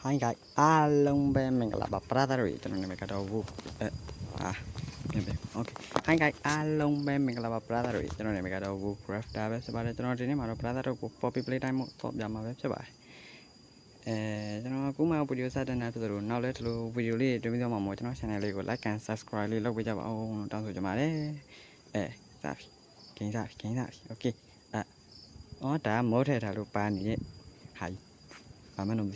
Hi guys, along bên mình là bắp ra rồi cho nên mình cái đầu vu ok. Hi guys, along bên mình là bắp ra rồi cho nên mình cái đầu vu craft đã web sẽ bài cho nó trên mà nó ra rồi copy play time một top giảm mà web sẽ bài cho nó cũng mau video ra đây này rồi nào lấy lu video đi để video mà mỗi cho nó channel này của like and subscribe đi lúc bây giờ bảo trong số cho mà đấy ra ok ó đã mỗi thể thao được bàn này hay mà nó nồng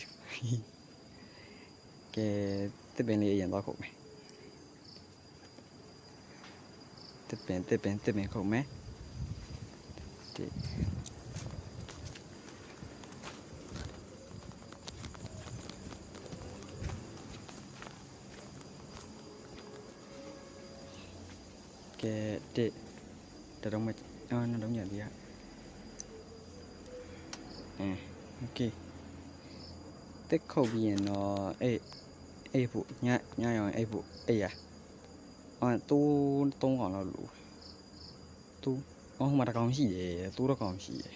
cái tiếp bên này hiện đó khổ mày tiếp bên khổ mày cái để đóng mày nó đóng nhận gì ạ ok tích khẩu biển nó phụ nhá rồi phụ tu tung còn là lũ tu mà đã còn gì vậy tu đã còn gì vậy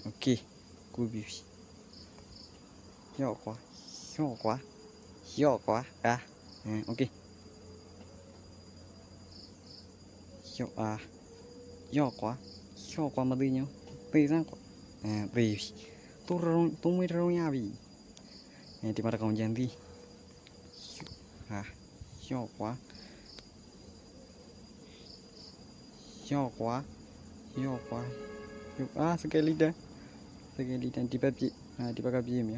ok cúi bị nhỏ quá ok nhỏ quá mà đi nhau đi ra vì tôi mới rong nha vì thì mà đã còn gì đi nhỏ quá sekali dah di PUBG di PUBG mi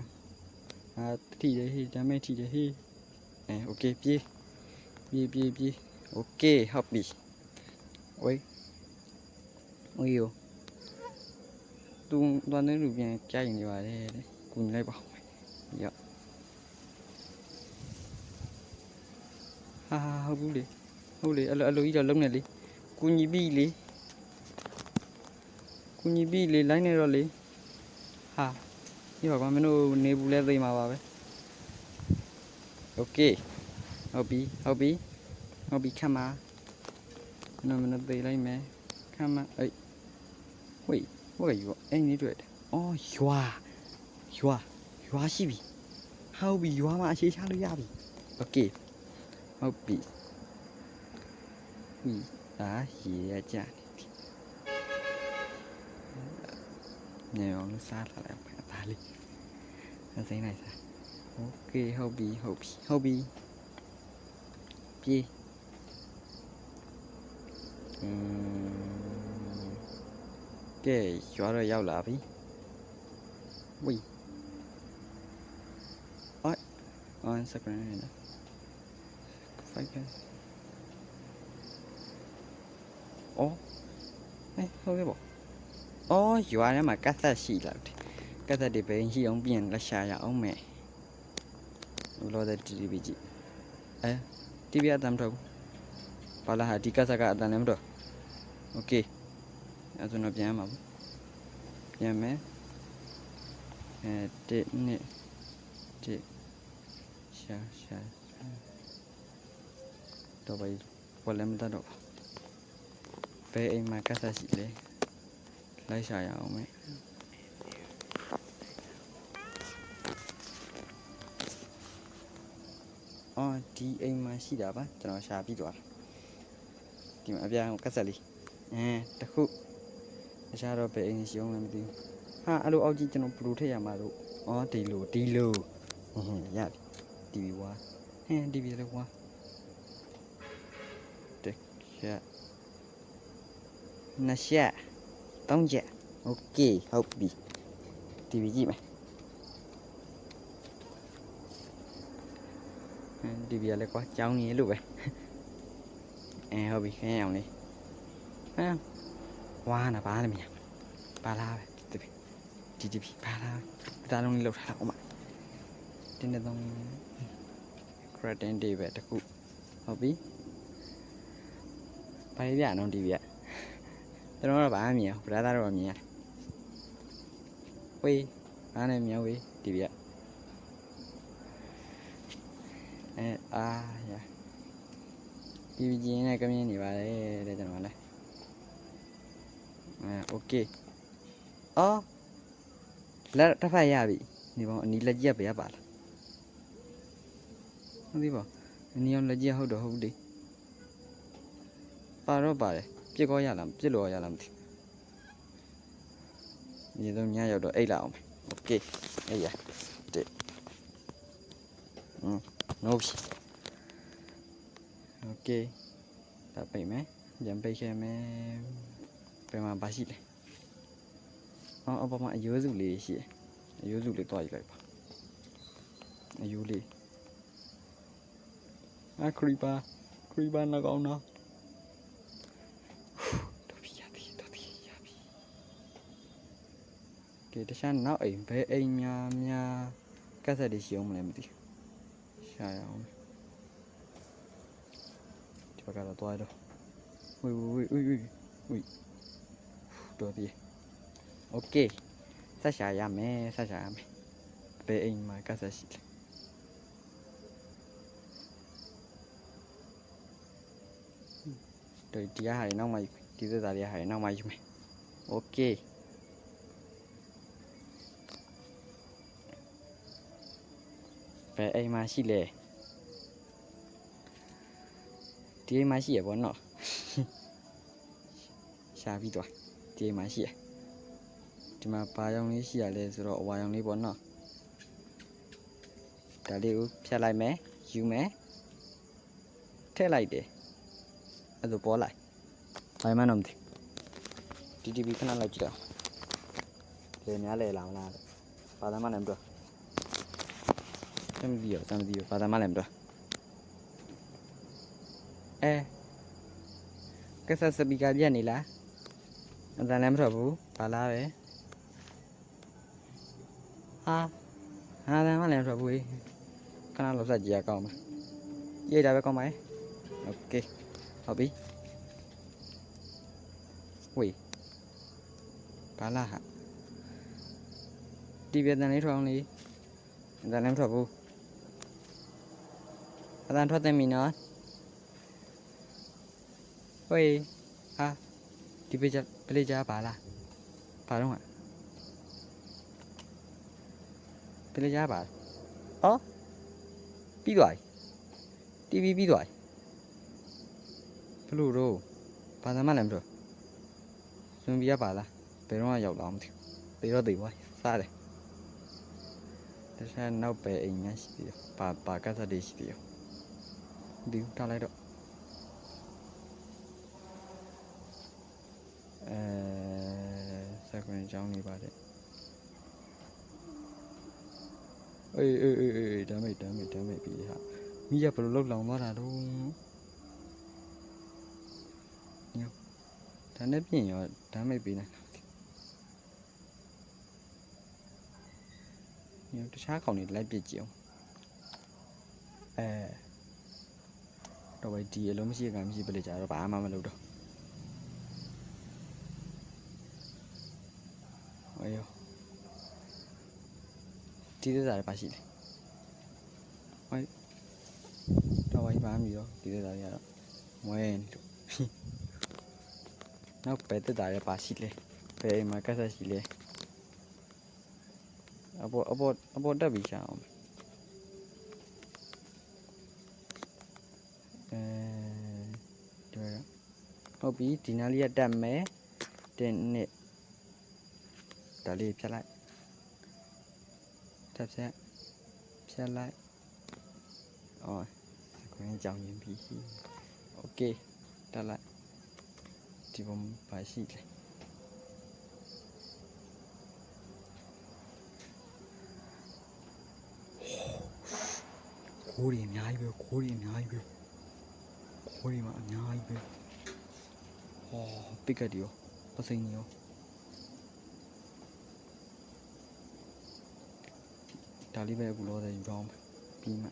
thì đấy thì mấy thì đấy ok bia ok hợp lý ôi yêu tôi đoán đến được nhà trai như vậy đấy cùng lấy bảo dạ hâu đi alo giờ lúc này đi cùng nhị bi lấy này rồi đi như vậy mà nó nebula đây mà vào ok hobby camera nó đây lấy mẹ camera ấy wait what are you anh đi rồi oh yua gì vậy hobby yua mà chỉ sao được vậy ok hobby gì chả nhiều nó xa lại ta đi nó thế này sao ok hobby gì cái chỗ rồi giao lại ui ôi sao cái này đó phải cái không biết bộ chỗ này mà cắt ra xì lại cắt ra để về khi ông biển là xài ya ông mẹ lo ra đi bị gì đi biết làm đâu bảo là đi cắt ra cả làm đâu ok tôi nói bien mà bien mẹ để nè để xa đâu vậy qua làm ta đâu về em mà cắt ra xì đấy lấy xài ya ông mẹ đi em mà xí đã ba cho nó xả bị đọa thì mà bia cắt ra đi đặc khu xả rồi về anh xíu làm gì alo ao chi cho nó bự thế mà đâu đi lù dạ đi qua đi về qua được dạ nó xả tông dạ ok hợp lý đi về gì mày đi về lại quá cháu nghe luôn vậy hơi bị nghèo này qua là ba này mày ba la vậy đi ba la ta luôn lột thảo mà trên đâyต้องกระเด็นดีแบบตะกุhợp lý phải biết nó đi vậy tao nói là ba mày ra ta rồi mày ui ba này mày ui đi vậy dạ PVG này cái này vào đây cho nó đây ok လက်တစ်ဖက်ရပြီဒီပေါ့အနီလက်ကြီးကဘယ်ရပါလားဟုတ်ပြီပေါ့အနီအောင်လက်ကြီးဟုတ်တော့ဟုတ်တယ်ပါတော့ပါတယ်ပြစ်ကောရလားပြစ်လို့ရလားမသိဘူးဒီတော့ညရောက်တော့အိတ်လာအောင်โอเคအေးရတဲ့နိုးပြီโอเคဒါပိတ်မယ်ပြန်ပိတ်ခဲ့မယ်ပြန်မှာပါရှိတယ်အော်အပေါ်မှာအယိုးစုလေးရှိတယ်အယိုးစုလေးတွားယူလိုက်ပါအယိုးလေးခရီပါနှကောင်နော်တော်ပြီရပြီကဲတခြားနောက်အိမ်ဘယ်အိမ်များကက်ဆက်တွေရှိအောင်မလဲမသိရှာရအောင်ဒီဘက်ကတော့တွားတော့ဝေးတော်ပြီโอเคဆက်ရှာရမယ်ဘယ်အိမ်မှာကက်ဆက်ရှိလဲဒီဟာတွေနောက်မှဒီသက်သားတွေဟာတွေနောက်မှယူမယ်โอเคဘယ်အိမ်မှာရှိလဲဒီအိမ်မှာရှိရပေါ့နော်ရှာပြီးတော့ဒီအိမ်မှာရှိရဒီမှာဘာရောင်လေးရှိရလဲဆိုတော့အဝါရောင်လေးပေါ့နော်ဒါလေးကိုဖြတ်လိုက်မယ်ယူမယ်ထည့်လိုက်တယ်အဲ့ဒါပေါ်လိုက်ဘာမှမလုပ်ဘူးတီဗီခဏလိုက်ကြည့်တော့လေများလေလောင်လာတယ်ဘာသာမှလည်းမပြောစမ်းပြီးရောဘာသာမှလည်းမပြောကစားစပီကာပြက်နေလားအတန်လည်းမထွက်ဘူးဘာလားပဲဟာဒါမှလည်းမထွက်ဘူးခဏလောက်ဆက်ကြည့်ရကောင်းမှာရေးတာပဲကောင်းပါရဲ့โอเคဟုတ်ပြီဝေးဘာလားဟာတီဗီအတန်လေးထွက်အောင်လေအတန်လည်းမထွက်ဘူးအတန်ထွက်တဲ့မီနော်ဝေးဟာဒီပလေးကြပါလားဘာတော့ပလေးကြပါအော်ပြီးသွားပြီတီဗီပြီးသွားပြီဘလို့တော့ဘာသာမှလည်းမထွက်ဇွန်ဘီရပါလားဘယ်တော့ရောက်လာမသိဘူးသေတော့သေသွားစားတယ်တခြားနောက်ပဲအိမ်များရှိသေးတယ်ပါကတ်ဆက်တွေရှိသေးတယ်ဒီထားလိုက်တော့စကွန်ကြောင်းနေပါတယ်အေးဒါမိတ်ပြီးဟာမိရဘယ်လိုလောက်လောင်သွားတာတော့ညဒါနဲ့ပြင်ရောဒါမိတ်ပြီးနေညတခြားကောင်တွေလိုက်ပြစ်ကြည့်အောင်တော့ပဲဒီအလုံးမရှိကမရှိပလေကြတော့ဘာမှမလုပ်တော့အေးဒီသက်သားတွေပါရှိတယ်ဟိုတော့ဘာမှမပြောဒီသက်သားတွေကတော့မွဲနေလို့နောက်ပဲသက်သားတွေပါရှိလဲဘယ်မှာကက်ဆက်ရှိလဲအပေါ်တက်ပြီးရှာအောင်ဟုတ်ပြီဒီနားလေးတက်မယ်တင်နှစ်ဒါလေးဖြတ်လိုက်ဖြတ်လိုက်အော်ခွင့်ကြောင်ရင်ပြီးโอเคတက်လိုက်ဒီပုံပါရှိတယ်ခိုးတွေအများကြီးပဲခိုးတွေမှာအများကြီးပဲဟောပစ်ကတ်ရောပစိန်ရောဒါလေးပဲအခုလောတယ်ယူတော့ပြီးမှ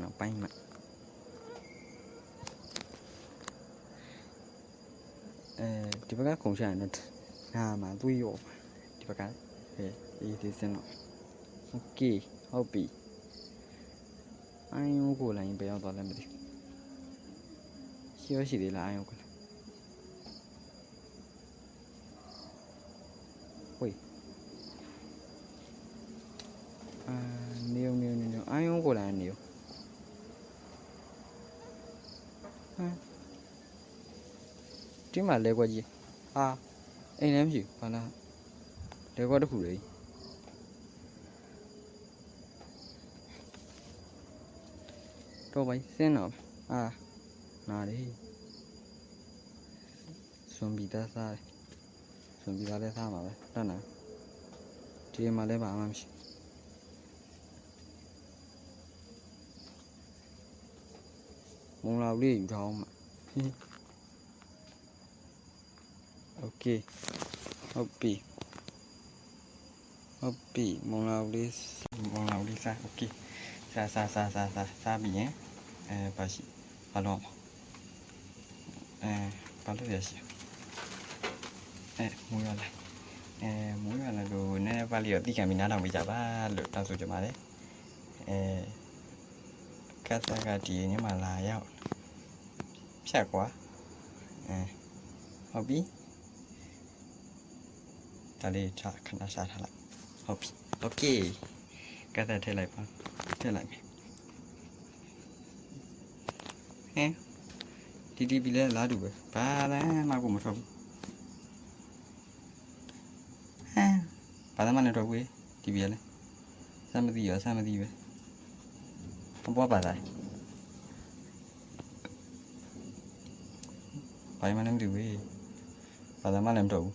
နောက်ပိုင်းမှဒီဘက်ကခုံချရတော့နာမှာသွေးရောဒီဘက်ကအေးဒီစင်တော့โอเคဟုတ်ပြီအိုင်ယိုကိုလည်းဘယ်ရောက်သွားလဲမသိရှိသေးလားအိုင်ယိုကို wait new ai không có là nhiều chứ mà lấy qua gì anh em gì phải là lấy qua được rồi đâu vậy xem nào nào đi xuân bị ta sao xuân bị ta lấy sao mà vậy đó nè chị mà lấy bảo mà mong lao đi không ok Hopi mong lao đi xa ok xa bị nhé bà chị bà lo bà lúc giờ chị mũi vào là đồ nè bà liệu tí cả mình nào bị chả ba lượt tao rồi cho mà đấy cắt ra cả chỉ nhưng mà là nhau chả quá Hopi ta đi trả khăn xa thật lại Hopi ok cắt ra thế lại ba thế lại đi bị lá đủ rồi ba lá mà cũng một thùng ba lá mà nó đâu vậy đi bị này sao mà đi vậy không bỏ bà lại vậy mà làm được vậy ba lá mà làm đủ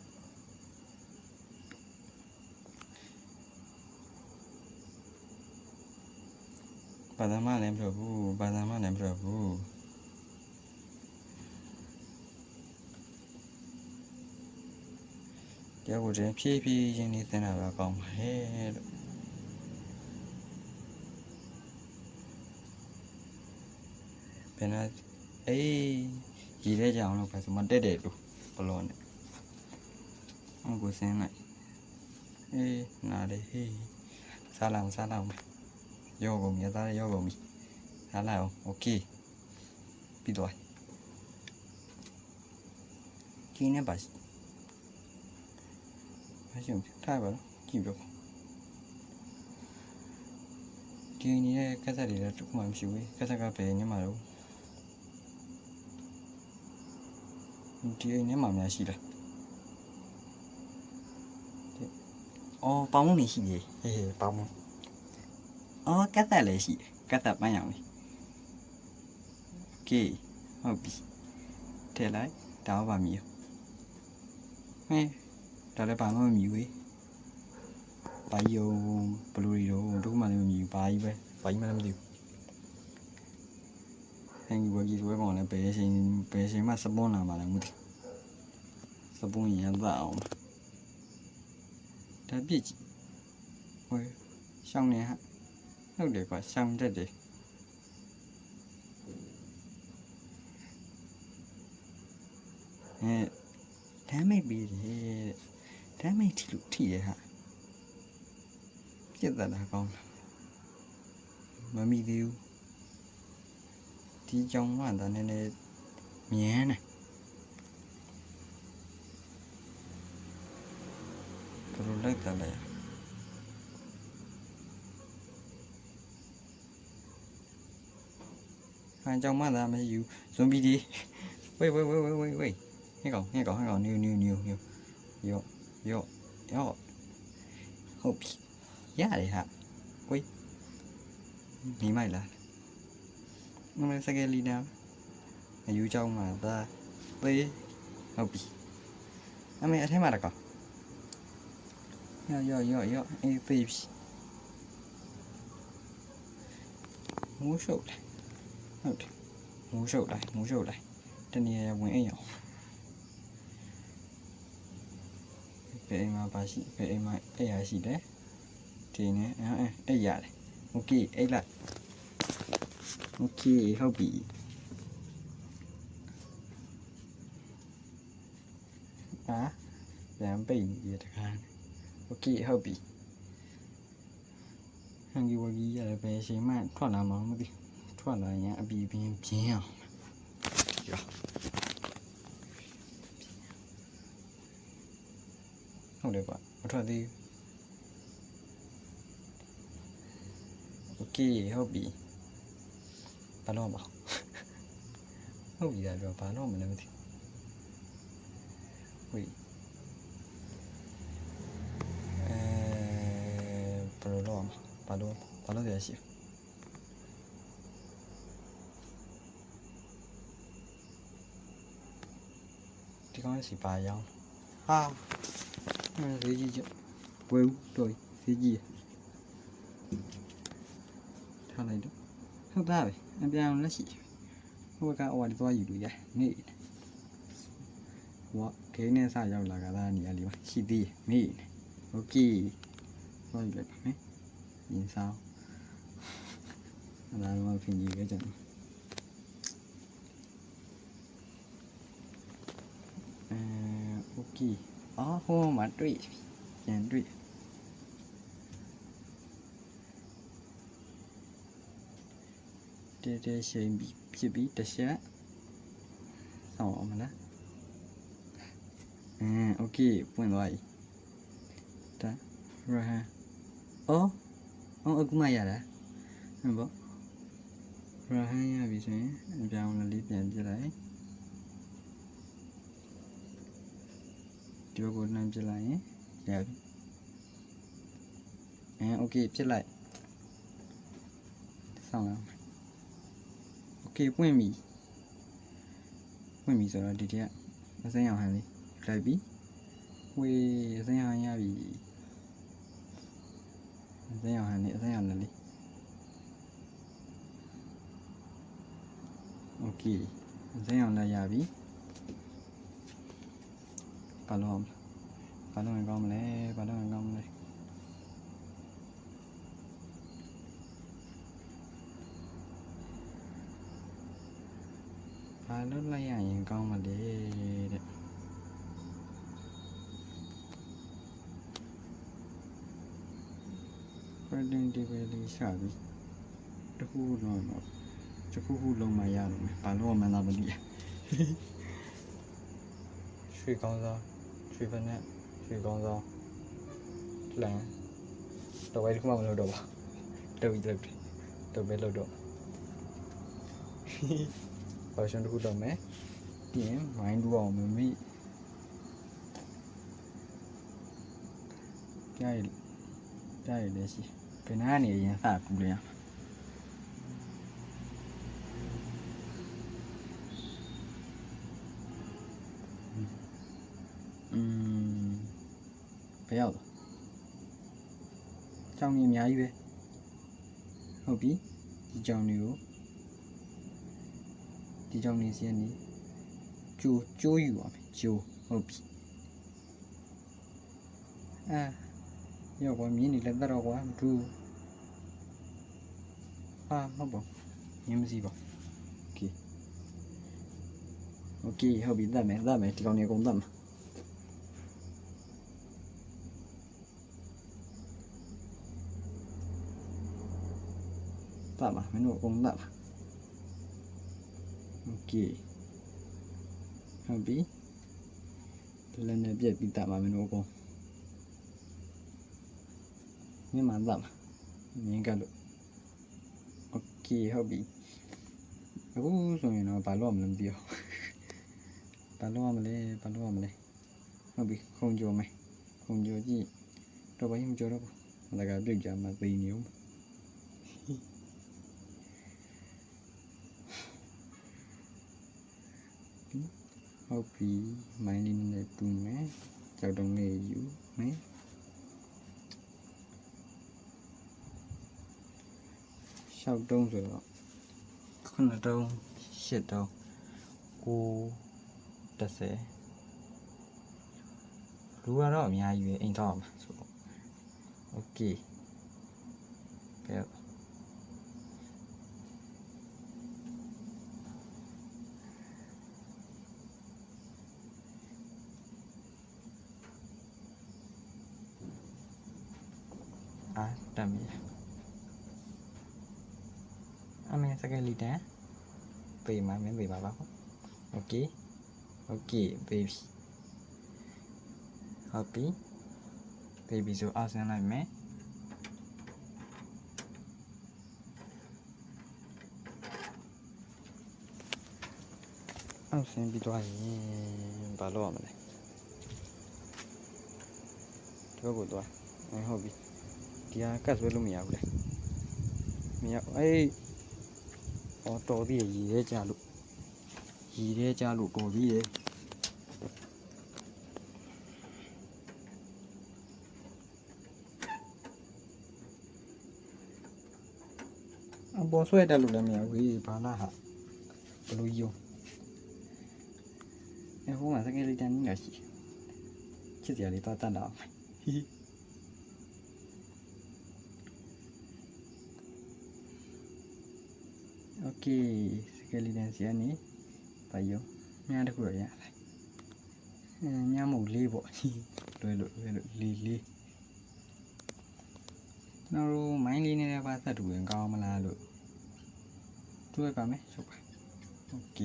ba lá mà làm đủ giờ của trẻ phi như thế nào là còn hết bên này ấy gì đấy chẳng nó phải số mình để được balon này ông của xem này nào đây sao làm vô gồm nhà ta vô gồm sao làm ok bị đuổi khi này bà dùng thay vào chịu được kia này cái gì là chút mà xíu cái gì cà phê nhưng mà đâu kia này mà nhà xí là bông này xí gì bông cái gì là xí cái gì bao nhiêu ok hợp thế lại đào vào miệng đó là bạn mà nhiều ấy bao nhiêu blue đồ lúc mà nhiều bao mà làm được anh vừa gì rồi còn là bé sinh mà sabon nào mà làm được sabon gì ăn vào đã biết ôi xong này hả nó để quả xong ra để thế mới bị thế mấy thì vậy hả chết là con mà mi điêu thì trong hoàn toàn nên nhé này tôi lấy ta lại hai trong mắt là mấy yêu zombie đi wait nghe còn nhiều yo Hopi giá đấy hả ui nghĩ mày là nó mới sẽ đi nào mà yêu trong mà ta với Hopi anh mày thấy mà là có yo anh baby muốn sầu lại trên này muốn ấy nhở về mà bà chị về mà ấy gì đấy thì nè ấy dạ đấy ok ấy lại ok Hopi làm bình gì thật ha ok Hopi hàng gì vậy giờ về xem mà thoát là mà đi thoát là nhá bị biến ဟုတ်တယ်ကွာမထွက်သေးโอเคဟုတ်ပြီဘာလို့မဟုတ်ပြီလားပြောဘာလို့မလဲမသိဝေးဘယ်လိုလုပ်အောင်ဘာလို့ရရှိဒီကောင်စီပါရောင်းဟာဈေးကြီးကျဝယ်ဦးတော်ဈေးကြီးထားလိုက်တော့ဟုတ်သားပဲအပြန်လက်ရှိဟိုကဟိုသွားယူလို့ရနေဟိုဒိန်းနဲ့စရောက်လာကသားနေရလीပါရှိသေးမေးโอเคသွားယူလိုက်ပါမယ်ရင်ဆောင်အဲ့ဒါတော့ပြင်ကြီးခဲ့ကြတယ်โอเคအော်ဟိုမှာတွေ့ပြန်တွေ့တဲရှိန်ပြီးဖြစ်ပြီးတစ်ချက်ဆောင်းအောင်မလားโอเคပွင့်သွားပြီဒါရဟန်အော်အခုမှရတာဟုတ်ပေါ့ရဟန်ရပြီဆိုရင်အပြောင်းလေးပြန်ပြလိုက်ဒီဘက်ကိုနှမ်းပြလိုက်ရင်ရပြီโอเคပြလိုက်ဆောင်းလာโอเคပွင့်ပြီဆိုတော့ဒီတည်းကအစင်းအောင်ဟန်လေးလိုက်ပြီဝေးအစင်းအောင်ရပြီအစင်းအောင်ဟန်လေးအစင်းအောင်လေးโอเคအစင်းအောင်လည်းရပြီဘာလို့ကောင်းမလဲဘာလို့ကောင်းမလဲဘာလို့လိုက်ရရင်ကောင်းမလဲတဲ့Golden Table လေးရှာပြီးတခုလုံးလုံးမရတော့မယ်ဘာလို့မှန်းသာမသိရရွှေကောင်းစားရွှေဖက်နဲ့ရွှေကောင်းစားလမ်းတော့ဝိုင်းတစ်ခုမှမလုပ်တော့ပါတော့ပြီးတော့ပဲလုပ်တော့ဘာရှင်တစ်ခုလုပ်မယ်ပြီးရင် mind တူအောင်မမိကြားရလည်းရှိဘယ်နာနေရင်စကူလဲဘယ်ရောက်ကြောင်ကြီးအများကြီးပဲဟုတ်ပြီဒီကြောင်လေးစီကနေကျိုးယူပါမယ်ကျိုးဟုတ်ပြီရောက်ကွာမြင်းနေလက်တော့ကွာမထူးဟုတ်ပါမြင်းမစီပါโอเคဟုတ်ပြီသတ်မယ်ဒီကောင်နေအကုန်သတ်မှာမင်းတို့အကုန်သတ်ပါโอเคဟုတ်ပြီလည်းနဲ့ပြက်ပြီးသတ်ပါမင်းတို့အကုန်မြင်မှသတ်မှာမြင်ကလို့โอเคဟုတ်ပြီအခုဆိုရင်တော့ဘာလို့မလဲမသိဘူးဘာလို့မလဲဟုတ်ပြီခုံကြိုမယ်ခုံကြိုကြည့်တော့ဘာမှမကြတော့ဘူးဒါကပြုတ်ကြမှာသိနေဦးဟုတ်ပြီမိုင်းလေးနဲ့တူမယ်ကြောက်တုံးလေးယူမယ်6တုံးဆိုတော့9တုံး10တုံး9 10လူကတော့အများကြီးပဲအိမ်ထောက်အောင်ဆိုတော့โอเคကဲတမ်းပြီအမေစကလီတန်ပေးမှာမင်းပေးပါပါโอเคပေးပြီဟုတ်ပြီ သိပြီဆိုအောက်ဆင်းလိုက်မယ်အောက်ဆင်းပြီးတော့ရင်ဘာလုပ်ရမလဲဒီဘက်ကိုသွားဟုတ်ပြီဒီကကတ်ဆွဲလို့မရဘူးလေမရအေးတော်သေးရည်ရဲကြလို့တော်သေးရအပေါ်ဆွဲတက်လို့လည်းမရဘူးဘာလားဟာဘလို့ယုံဟိုမှာစကယ်လီတန်ကြီးရှိချစ်စရာလေးတော့တတ်တော့โอเคစကယ်လီတန်စီကနေဘာယုံမြားတစ်ခုရရတယ်မြားမဟုတ်လေးပေါ့လွယ်လို့လေးနော်မိုင်းလေးနဲ့ပါဆက်တူရင်ကောင်းမလားလို့တွေ့ပါမယ်ဟုတ်ပါโอเค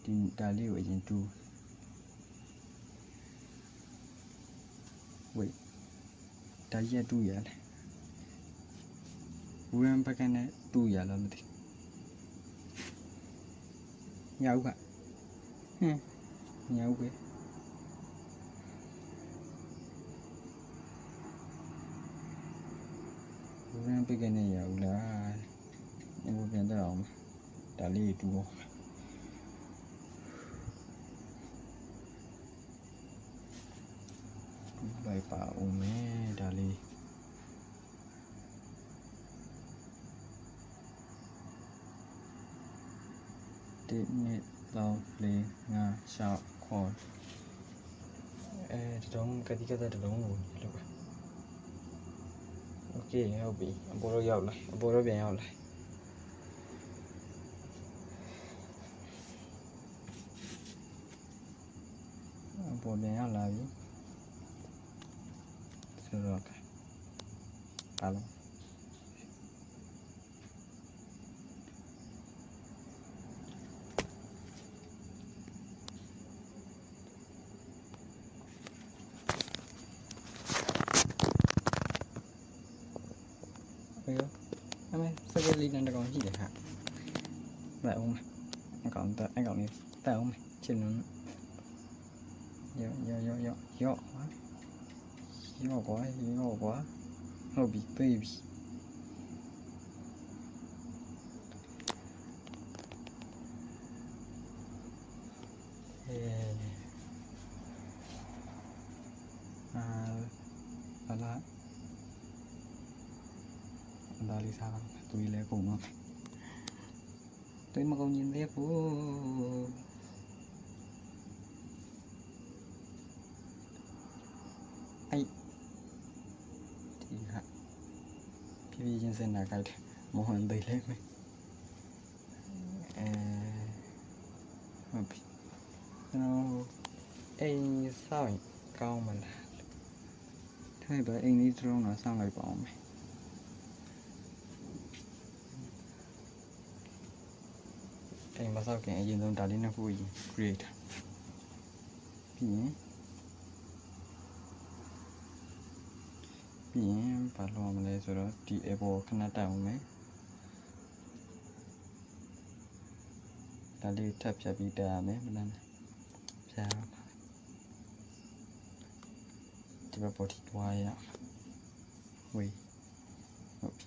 ဒီဒါလေးကိုအရင်တူဝေးဒါကြီးတူရလဲဝရံပကနဲ့တူရလားမသိညောက်ကညောက်ပဲဝရံပကနဲ့ရဘူးလားဘယ်ပြန်တော့အောင်ဒါလေးတူတော့လိုက်ပါဦးမယ်ဒါလေးဒီနေ့တော့လေငါရှောက်ခေါ်ဒီတော့ကတိကတဲ့တုံးကိုလုပ်ပါโอเคဟုတ်ပြီအပေါ်တော့ရောက်လာအပေါ်တော့ပြန်ရောက်လာအပေါ်ပြန်ရောက်လာပြီဆိုတော့ပါလို့အမေစကယ်လီတန်တကောင်ရှိတယ်ဟာလိုက်အောင်အကောင်တက်အကောင်လေးတက်အောင်ချင်နုံရောကွာဟုတ်ပြီပြေးပြီဘာလားဒါလေးစားပါသူကြီးလဲကုန်တော့တွေးမကုန်ရင်သေးဘူးအဲ့ဒီဟာဖြည်းဖြည်းချင်းစင်တာကြိုက်တယ်မဟုတ်သေးလဲမယ်ဟုတ်ပြီကျွန်တော်အိမ်ဆောင်းကောင်းမလားထိုင်ပါအိမ်လေးတုံးတော့ဆောင်းလိုက်ပါအောင်မယ်အိမ်မဆောက်ခင်အရင်ဆုံးဒါလေးနှစ်ခုရင် create ပြီးရင်ဘာလုပ်မလဲဆိုတော့ဒီ airport ခဏတက်အောင်မယ်ဒါလေးထပ်ဖြတ်ပြီးတက်ရမယ်မလားဖြတ်ဒီဘက်ပေါ်ထိသွားရဝေးဟုတ်ပြီ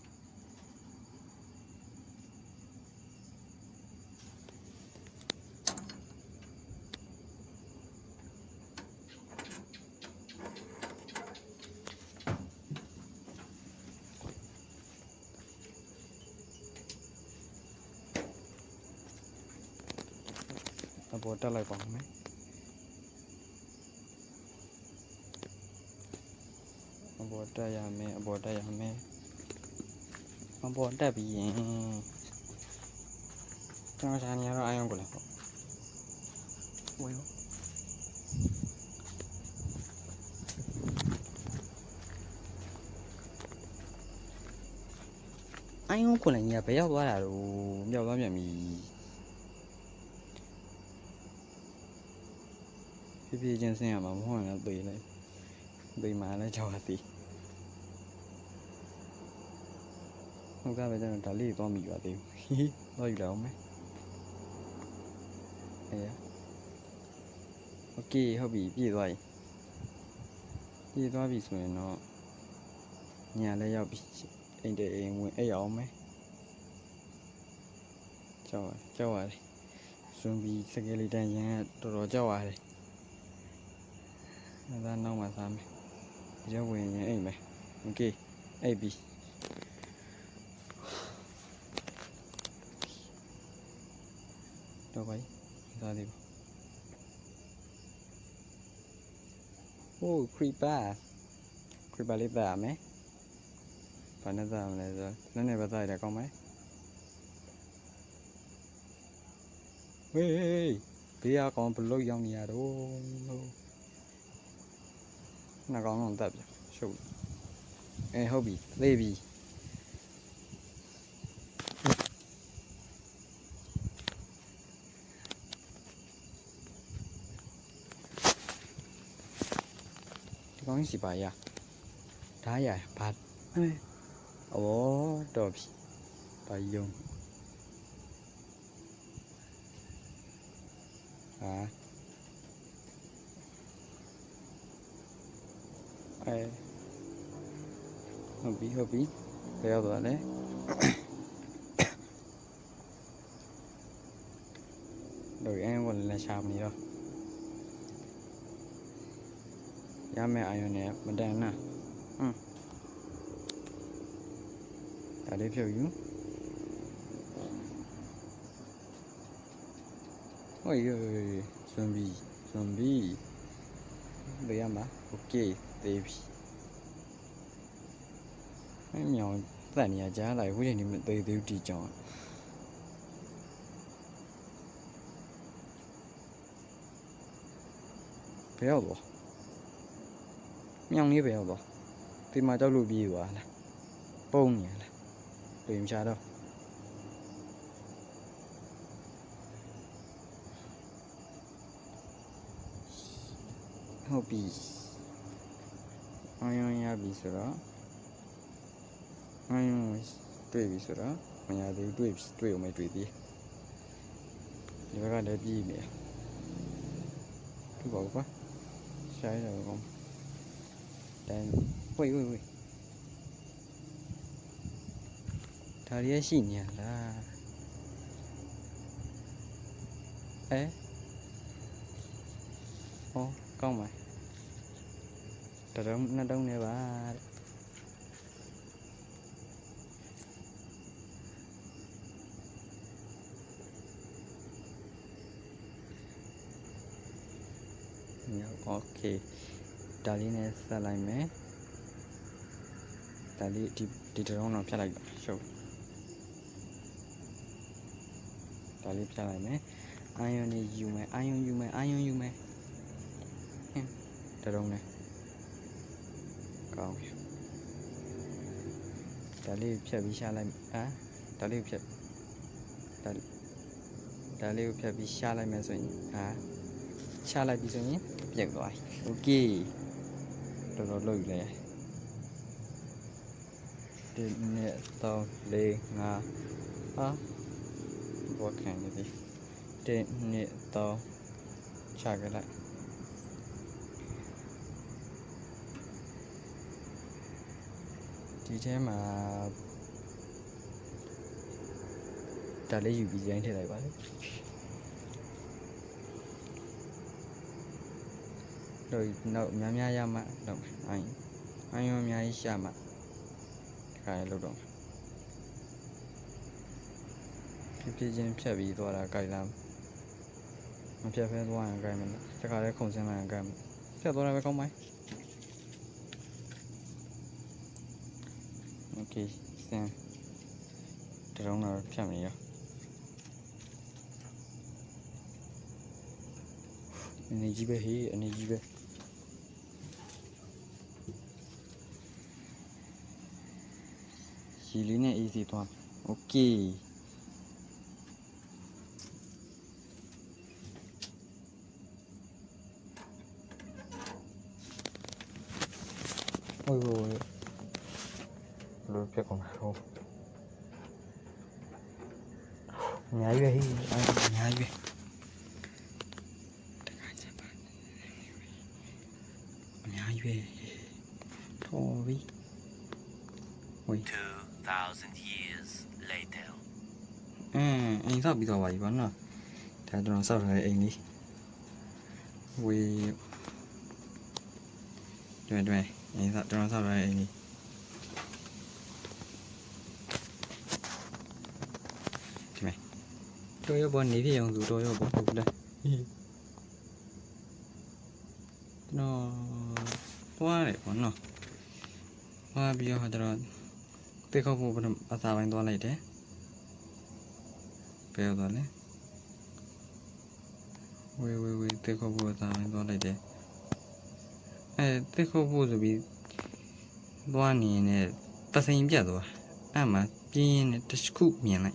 အပေါ်တက်လိုက်ပါမယ်အပေါ်တက်ရမယ်အပေါ်တက်ပြီးရင်ကျွန်တော်ရှာနေရတော့အာရုံကိုလည်းပေါ့ဝေးအာရုံကိုလည်းညီကဘယ်ရောက်သွားတာလို့မြောက်သွားပြန်ပြီ ဖြည်းဖြည်းချင်းဆင်းရမှာမဟုတ်ရင်လည်းသေလိုက်သေမှလည်းကြောက်ရသည်ဟုတ်ကဲ့ပဲကျွန်တော်ဒါလေးသွားမိပါသေးဘူးသွားယူလိုက်အောင်မယ်အေးโอเคဟုတ်ပြီပြည့်သွားပြီဆိုရင်တော့ညာလည်းရောက်ပြီအိမ်တဲ့အိမ်ဝင်အိပ်အောင်မယ်ကြောက်ရတယ်ဇွန်ဘီစကယ်လီတန်ရန်ကတော်တော်ကြောက်ရတယ်ဒါနောက်မှစားမယ်ဒီတော့ဝင်ရင်အိမ်မယ်โอเคအိပ်ပြီတော့ပါစားသေးပါโอ้ครีปาလေးသားရမယ်ဘာနဲ့သားမလဲဆိုတော့နည်းနည်းပဲသားရကောင်းမယ်ဝေးဘေးအကောင်ဘလို့ရောက်နေရတော့နှကောင်လုံးတက်ပြရှုပ်ဟုတ်ပြီသေးပြီဒီကောင်စီပါရဒါရဘာဩတော့ပြီဘာယုံဟုတ်ပြီဘယ်ရောက်သွားလဲတော့အရင်ကလည်းရှာမနေတော့ရမယ်အာယုန်နဲ့မတန်နာဒါလေးဖြုတ်ယူဟိုဇွန်ဘီဘယ်ရမှာโอเคသေးပြီမြောင်တက်နေရကြားလိုက်ဝိနေနေမသေးသေးဘူးဒီကြောင်ဘယ်ရောက်သွားမြောင်လေးဘယ်ရောက်သွားဒီမှာကြောက်လို့ပြေးသွားလားပုံနေရလားပြင်ချတော့ဟုတ်ပြီအာယုံရပြီဆိုတော့အာယုံတွေ့ပြီဆိုတော့မရသေးဘူးတွေ့အောင်မတွေ့သေးဒီဘက်ကလည်းပြီးပြီတွေ့ပါဦးကွာရှားရတော့ကောင်းတန်းဝေးဒါရီရရှိနေရလားဟောကောင်းပါတရုံနှစ်တုံးနေပါโอเคဒါလေးနဲ့ဆက်လိုက်မယ်ဒါလေးဒီတရုံတော့ဖြတ်လိုက်ရှုပ်ဒါလေးဖြတ်လိုက်မယ်အာယုန်နေယူမယ်အာယုန်ယူမယ်တရုံနဲ့ကောင်းပြီဒါလေးဖြတ်ပြီးရှာလိုက်ဒါလေးဖြတ်ပြီးရှာလိုက်မယ်ဆိုရင်ရှာလိုက်ပြီးဆိုရင်ပြက်သွားပြီโอเคတော်တော်လုပ်ယူလိုက်ဒီနေ့တော့လေးငါဘောခံနေပြီဒီနေ့တော့ချကြလိုက်ဒီထဲမှာဒါလေးယူပြီးရိုင်းထည့်လိုက်ပါလေတော့နောက်များရမှတော့အာယုံအများကြီးရှာမှခါရလို့တော့ဖြည်းချင်းဖြတ်ပြီးသွားတာကြိုက်လားမဖြတ်ဖဲသွားရင်ကြိုက်မလားတခါလဲခုံစင်းလိုက်ရင်ကြိုက်မလားဖြတ်သွားတာပဲကောင်းပါ့โอเคစင်တရုံးတော့ဖြတ်မနေရအနေကြီးပဲအနေကြီးပဲရီလေးနဲ့ easy သွားโอเค Ôi ôi. Lôi phía còn không. Nhảy về đi, nhảy về. Nhảy về. Thôi. Ôi. 2,000 years later. Anh sao bị tỏ vậy vẫn à? Thế nó sao rồi anh đi. Ui. Đây, anh sao rồi anh đi. Mày. Tôi bọn ní thì dùng tôi ở bọn đây. Nó quá đấy bọn nó. Quá bây giờ họ tôi không phụ bọn bà sao anh to lại thế. Bèo rồi đấy. Ui, tôi không phụ bà sao anh to lại thế. Tôi không phụ rồi bị bọn này bắt sinh biết rồi. Mà bị này tôi scoop miệng lại.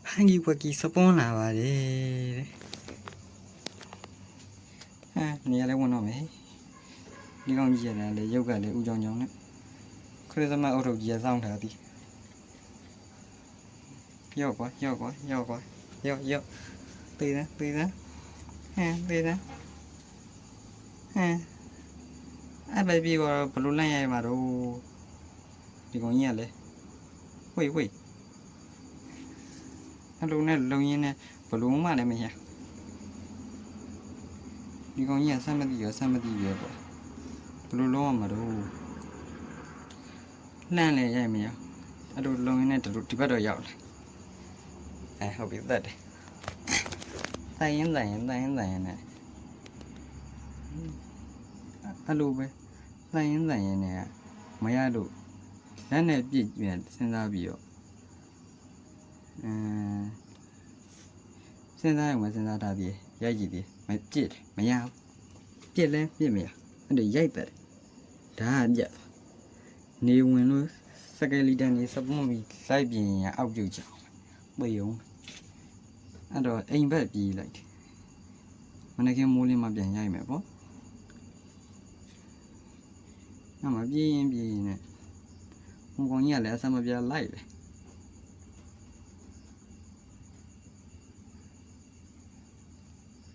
Hangi qua kỳ support nào vậy đấy. Này là quần áo mấy. Đi con gì là để yoga để u trong đấy. Cứ thế mà ở đâu gì xong thở đi. Yo quá. Tì đó. Tì đó. Baby có balloon này mà đâu. Đi con gì đấy. Wait. Lúc này lâu như này balloon mà đấy mày hả? Đi con gì sao mà đi vậy vậy? Balloon mà đâu. Lan này vậy mày hả? Đâu lâu như này thì bắt đầu dạo lại. Không biết thật đấy. Tay em này. Alo bé. Tay em này. Mày alo. Cái này bị sinh ra bị rồi. Sinh ra đã bị dạy gì đi. Mày chết. Mày ao. Chết lên biết mày à? Anh để dạy tật. Đã dạy. Nếu mà nó sẽ cái lý đàn này sắp mà bị sai bị áo dữ chảo. Bây giờ rồi anh phải bị lại. Mà này cái mua lên mà biển nhảy mẹ bó. Mà bị này. Không có nhà lẽ sao mà bị lại vậy.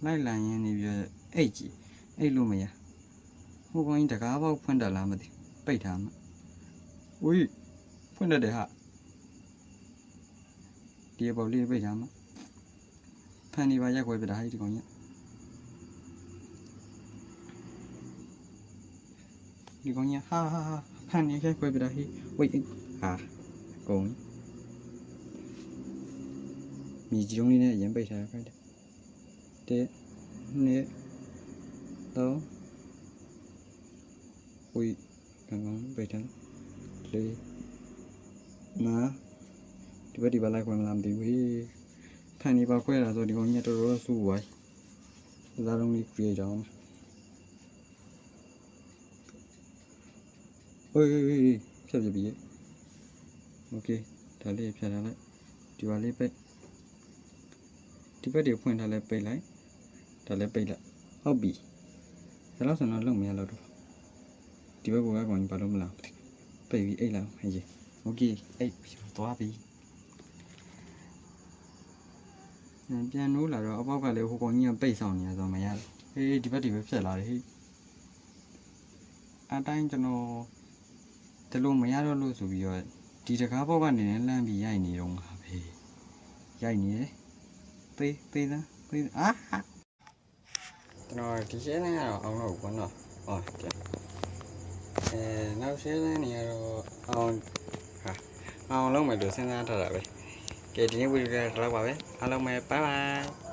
Lại là như này bây giờ ấy luôn mày à. Không có anh ta cá bao phân đà làm mà đi. Bây thảm. Ui. Phân đà để hạ. Đi bảo đi bây thảm. Phan đi bao giờ quay về đây thì có nhá. Đi con nhá. Ha. Phan đi cái quay về đây. Ui. Cùng. Mì chỉ trong đi này dám bây thả cái đấy. Thế. Nè. Đó. Ui. Càng bây thả. Đây. Mà. Đi vào lại quay làm thì với Phan đi vào quay là rồi đi con nhá tôi rất su vậy. Ra đông đi quay đó. Ôi, sao vậy bị? Ok, thả lên phá lại. Đi vào lấy bay. Đi vào điều point thả lên bay lại. Thả lên bay lại. Hobby. Thế là sao nó lông mẹ đâu. Đi vào cái còn bao lông làm. Bay vì ấy làm hay gì? Ok, ấy toa bị. Piano là rồi bao cái liệu có nhiều bay sao nhỉ rồi mày à. Đi vào phá lại đi.တိုင်းကျွန်တော်တလုံးမရတော့လို့ဆိုပြီးတော့ဒီတကားဘောက်ကနေလမ်းပြီးရိုက်နေတော့မှာပဲရိုက်နေတယ်သေးသားကျွန်တော်ဒီရှင်းလင်းကတော့အောင်တော့ဘောနော်ဟုတ်ကဲ့နောက်ရှင်းလင်းနေရတော့အောင်လုံးမယ်လို့စဉ်းစားထားတာပဲကဲဒီနေ့ဗီဒီယိုကတော့ပါပဲအားလုံးပဲ bye bye